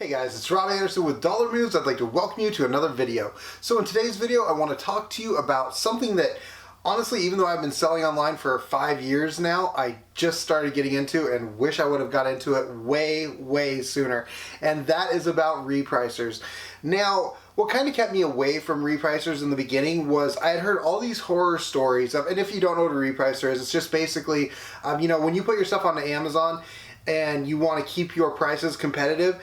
Hey guys, it's Rob Anderson with Dollar Moves. I'd like to welcome you to another video. So in today's video, I want to talk to you about something that honestly, even though I've been selling online for 5 years now, I just started getting into and wish I would have got into it way sooner. And that is about repricers. Now, what kind of kept me away from repricers in the beginning was I had heard all these horror stories of, and if you don't know what a repricer is, it's just basically, when you put your stuff onto Amazon and you want to keep your prices competitive,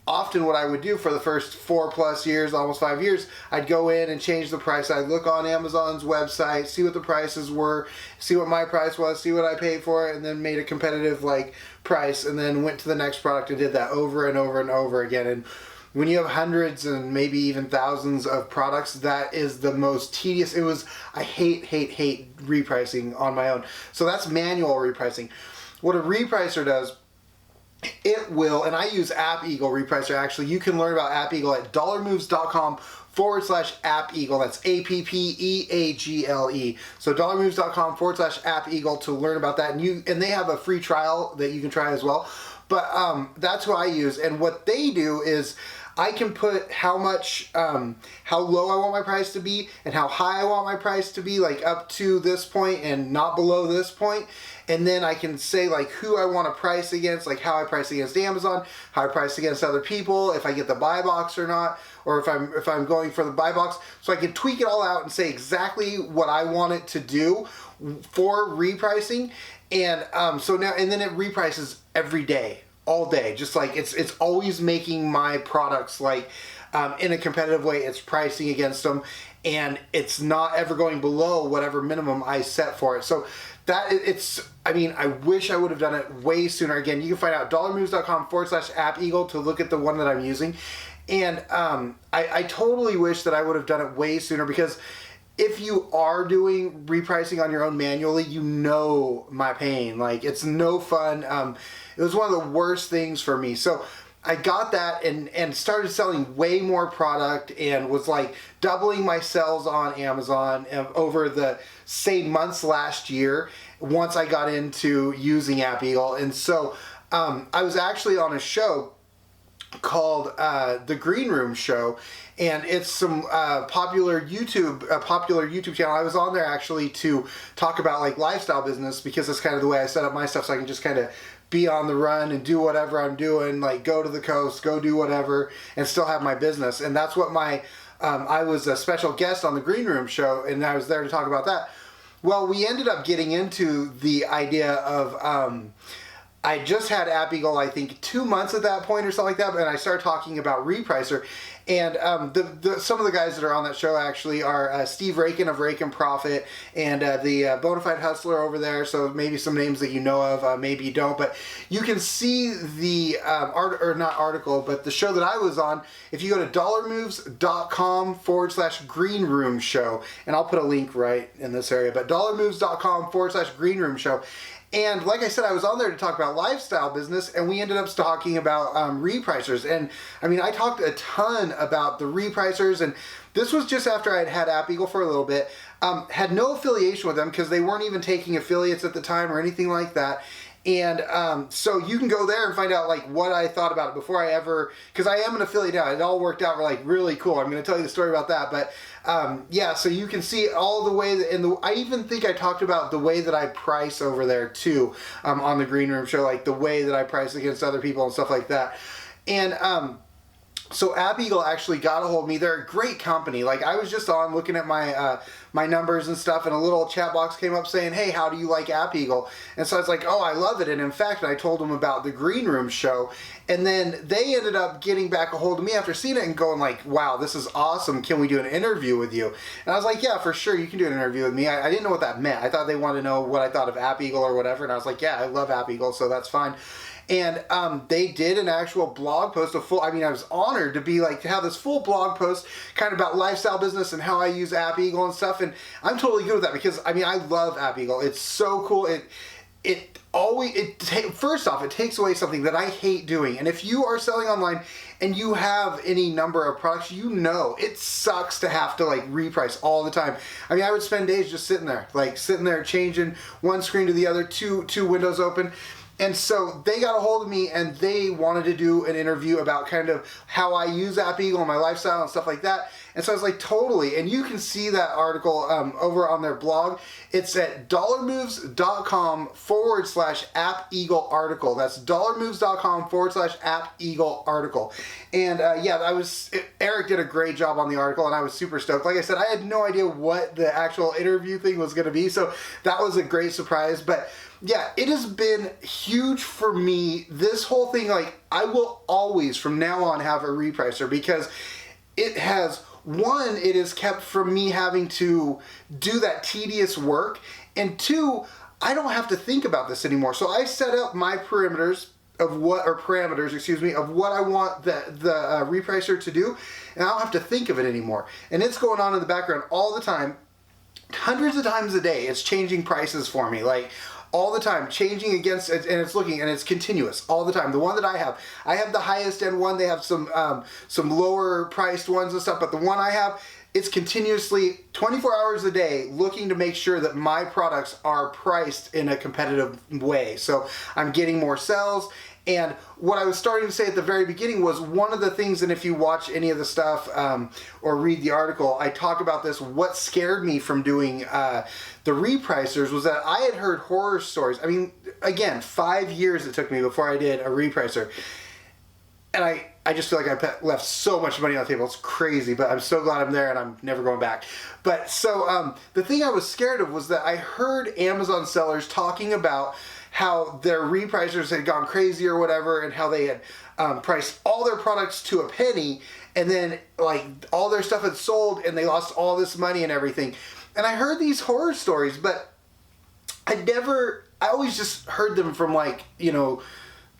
often what I would do for the first 4+ years, almost 5 years, I'd go in and change the price. I'd look on Amazon's website, see what the prices were, see what my price was, see what I paid for it, and then made a competitive price, and then went to the next product and did that over and over and over again. And when you have hundreds and maybe even thousands of products, that is the most tedious. I hate repricing on my own. So that's manual repricing. What a repricer does, it will, and I use AppEagle Repricer actually. You can learn about AppEagle at dollarmoves.com/AppEagle. That's AppEagle. So dollarmoves.com/AppEagle to learn about that. And they have a free trial that you can try as well. But that's what I use. And what they do is I can put how low I want my price to be and how high I want my price to be, like up to this point and not below this point. And then I can say who I want to price against, like how I price against Amazon, how I price against other people, if I get the buy box or not, or if I'm going for the buy box. So I can tweak it all out and say exactly what I want it to do for repricing. And then it reprices every day, all day, just like it's always making my products in a competitive way. It's pricing against them, and it's not ever going below whatever minimum I set for it. So I wish I would have done it way sooner. Again, you can find out dollarmoves.com/AppEagle to look at the one that I'm using. And I totally wish that I would have done it way sooner, because if you are doing repricing on your own manually, you know my pain. It's no fun. It was one of the worst things for me. So I got that and started selling way more product and was doubling my sales on Amazon over the same months last year once I got into using AppEagle. And so I was actually on a show called The Green Room Show, and it's some popular YouTube channel. I was on there actually to talk about lifestyle business, because that's kind of the way I set up my stuff, so I can just kind of be on the run and do whatever I'm doing, go to the coast, go do whatever, and still have my business. And that's what I was a special guest on the Green Room Show, and I was there to talk about that. Well, we ended up getting into the idea of, I just had AppEagle, I think 2 months at that point or something like that, and I started talking about Repricer. And some of the guys that are on that show actually are Steve Rakin of Rake and Profit, and the Bonafide Hustler over there. So maybe some names that you know of, maybe you don't. But you can see the not article, but the show that I was on. If you go to dollarmoves.com/Green Room Show, and I'll put a link right in this area, but dollarmoves.com/Green Room Show. And like I said, I was on there to talk about lifestyle business, and we ended up talking about repricers. And I talked a ton about the repricers, and this was just after I had AppEagle for a little bit. Had no affiliation with them because they weren't even taking affiliates at the time or anything like that. And so you can go there and find out what I thought about it before I ever, because I am an affiliate now. It all worked out really cool. I'm going to tell you the story about that. But yeah, so you can see all the way that, I even think I talked about the way that I price over there too, on the Green Room Show, the way that I price against other people and stuff like that. And so AppEagle actually got a hold of me. They're a great company. I was just on looking at my my numbers and stuff, and a little chat box came up saying, "Hey, how do you like AppEagle?" And so I was like, "Oh, I love it." And in fact, I told them about the Green Room Show, and then they ended up getting back a hold of me after seeing it and going "Wow, this is awesome. Can we do an interview with you?" And I was like, "Yeah, for sure. You can do an interview with me." I didn't know what that meant. I thought they wanted to know what I thought of AppEagle or whatever, and I was like, "Yeah, I love AppEagle, so that's fine." And they did an actual blog post, I was honored to be to have this full blog post kind of about lifestyle business and how I use AppEagle and stuff. And I'm totally good with that, because I love AppEagle. It's so cool. First off, it takes away something that I hate doing. And if you are selling online and you have any number of products, it sucks to have to reprice all the time. I would spend days just sitting there changing one screen to the other, two windows open. And so they got a hold of me and they wanted to do an interview about kind of how I use AppEagle and my lifestyle and stuff like that. And so I was like, totally. And you can see that article over on their blog. It's at dollarmoves.com/AppEagle article. That's dollarmoves.com/AppEagle article. And Eric did a great job on the article and I was super stoked. Like I said, I had no idea what the actual interview thing was going to be. So that was a great surprise. But yeah, it has been huge for me. This whole thing, like, I will always from now on have a repricer because it has, one, it has kept from me having to do that tedious work, and two, I don't have to think about this anymore. So I set up my parameters of what I want the repricer to do, and I don't have to think of it anymore. And it's going on in the background all the time, hundreds of times a day. It's changing prices for me, like all the time, changing against, and it's looking, and it's continuous all the time. The one that I have the highest end one. They have some lower priced ones and stuff, but the one I have, it's continuously 24 hours a day looking to make sure that my products are priced in a competitive way. So I'm getting more sales. And what I was starting to say at the very beginning was one of the things, and if you watch any of the stuff or read the article, I talk about this. What scared me from doing the repricers was that I had heard horror stories. I mean, again, 5 years it took me before I did a repricer. And I just feel like I left so much money on the table. It's crazy, but I'm so glad I'm there and I'm never going back. But so the thing I was scared of was that I heard Amazon sellers talking about how their repricers had gone crazy or whatever, and how they had priced all their products to a penny, and then like all their stuff had sold and they lost all this money and everything. And I heard these horror stories, but I always just heard them from, like, you know,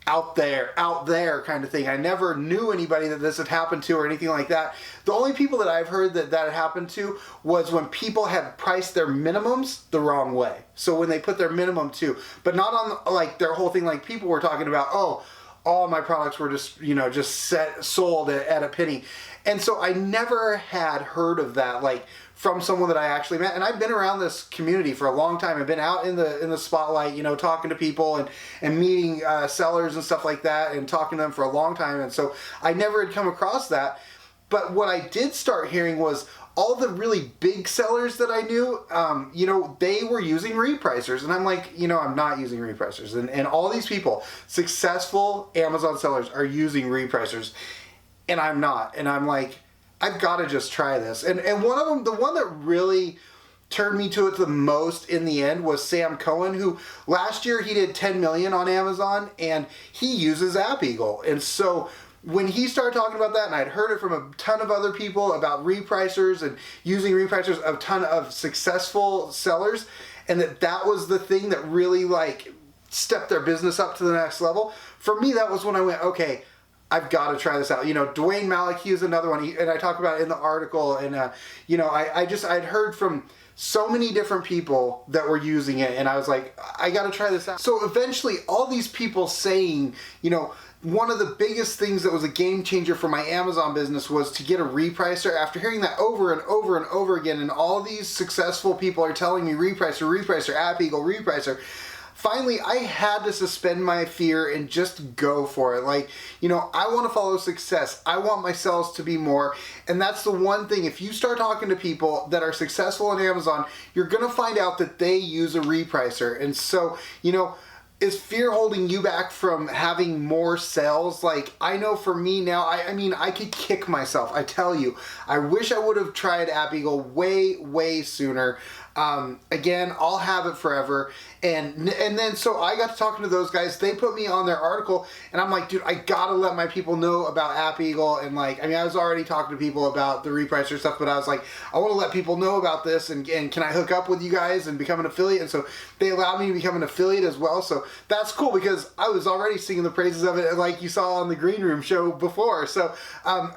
out there kind of thing. I never knew anybody that this had happened to or anything like that. The only people that I've heard that had happened to was when people had priced their minimums the wrong way. So when they put their minimum to, but not on like their whole thing, like people were talking about, oh, all my products were just, you know, sold at a penny. And so I never had heard of that, like, from someone that I actually met. And I've been around this community for a long time. I've been out in the spotlight, you know, talking to people and meeting sellers and stuff like that, and talking to them for a long time. And so I never had come across that. But what I did start hearing was all the really big sellers that I knew, you know, they were using repricers. And I'm like, you know, I'm not using repricers. And all these people, successful Amazon sellers, are using repricers. And I'm not. And I'm like, I've got to just try this. And one of them, the one that really turned me to it the most in the end, was Sam Cohen, who last year he did 10 million on Amazon, and he uses AppEagle. And so when he started talking about that, and I'd heard it from a ton of other people about repricers and using repricers, a ton of successful sellers, and that was the thing that really like stepped their business up to the next level. For me, that was when I went, okay, I've got to try this out. You know, Dwayne Malik, he is another one, and I talk about it in the article. And you know, I'd heard from so many different people that were using it, and I was like, I got to try this out. So eventually, all these people saying, you know, one of the biggest things that was a game changer for my Amazon business was to get a repricer. After hearing that over and over and over again, and all these successful people are telling me repricer, AppEagle repricer, finally, I had to suspend my fear and just go for it. Like, you know, I want to follow success. I want my sales to be more. And that's the one thing. If you start talking to people that are successful on Amazon, you're going to find out that they use a repricer. And so, you know, is fear holding you back from having more sales? Like, I know for me now, I mean, I could kick myself. I tell you, I wish I would have tried AppEagle way sooner. Again, I'll have it forever. And then so I got to talking to those guys. They put me on their article, and I'm like, dude, I gotta let my people know about AppEagle. And like, I mean, I was already talking to people about the repricer stuff, but I was like, I want to let people know about this, and can I hook up with you guys and become an affiliate? And so they allowed me to become an affiliate as well. So that's cool, because I was already singing the praises of it, like you saw on the Green Room show before. So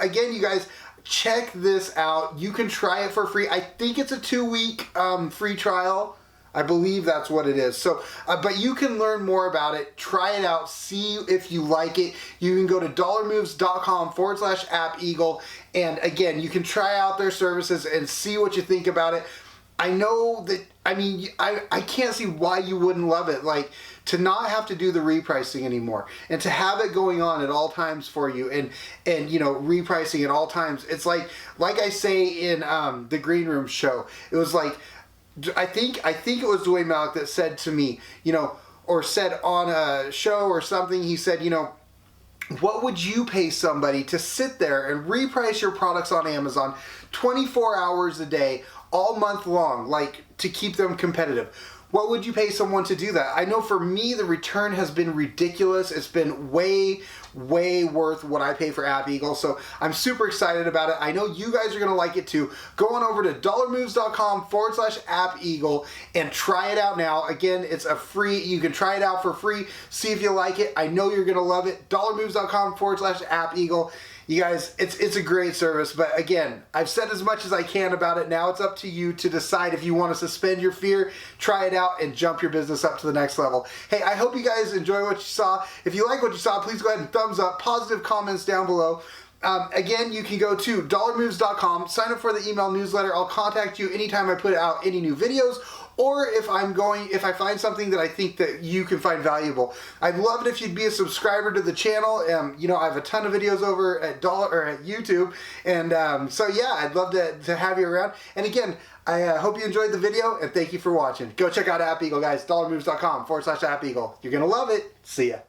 again, you guys, check this out. You can try it for free. I think it's a 2-week free trial. I believe that's what it is. So, but you can learn more about it. Try it out. See if you like it. You can go to dollarmoves.com/AppEagle. And again, you can try out their services and see what you think about it. I know that I mean, I can't see why you wouldn't love it. Like, to not have to do the repricing anymore and to have it going on at all times for you, and you know, repricing at all times. It's like I say in the Green Room show, it was like, I think it was Dwayne Malik that said to me, you know, or said on a show or something, he said, you know, what would you pay somebody to sit there and reprice your products on Amazon 24 hours a day, all month long, like, to keep them competitive? What would you pay someone to do that? I know for me, the return has been ridiculous. It's been way, way worth what I pay for AppEagle. So I'm super excited about it. I know you guys are going to like it too. Go on over to dollarmoves.com/AppEagle and try it out now. Again, it's a free, you can try it out for free. See if you like it. I know you're going to love it. dollarmoves.com/AppEagle. You guys, it's a great service, but again, I've said as much as I can about it. Now it's up to you to decide if you want to suspend your fear, try it out, and jump your business up to the next level. Hey, I hope you guys enjoy what you saw. If you like what you saw, please go ahead and thumbs up, positive comments down below. Again, you can go to dollarmoves.com, sign up for the email newsletter. I'll contact you anytime I put out any new videos, or if I find something that I think that you can find valuable. I'd love it if you'd be a subscriber to the channel. You know, I have a ton of videos over at YouTube, and so yeah, I'd love to have you around. And again, I hope you enjoyed the video, and thank you for watching. Go check out AppEagle, guys. dollarmoves.com/AppEagle. You're gonna love it. See ya.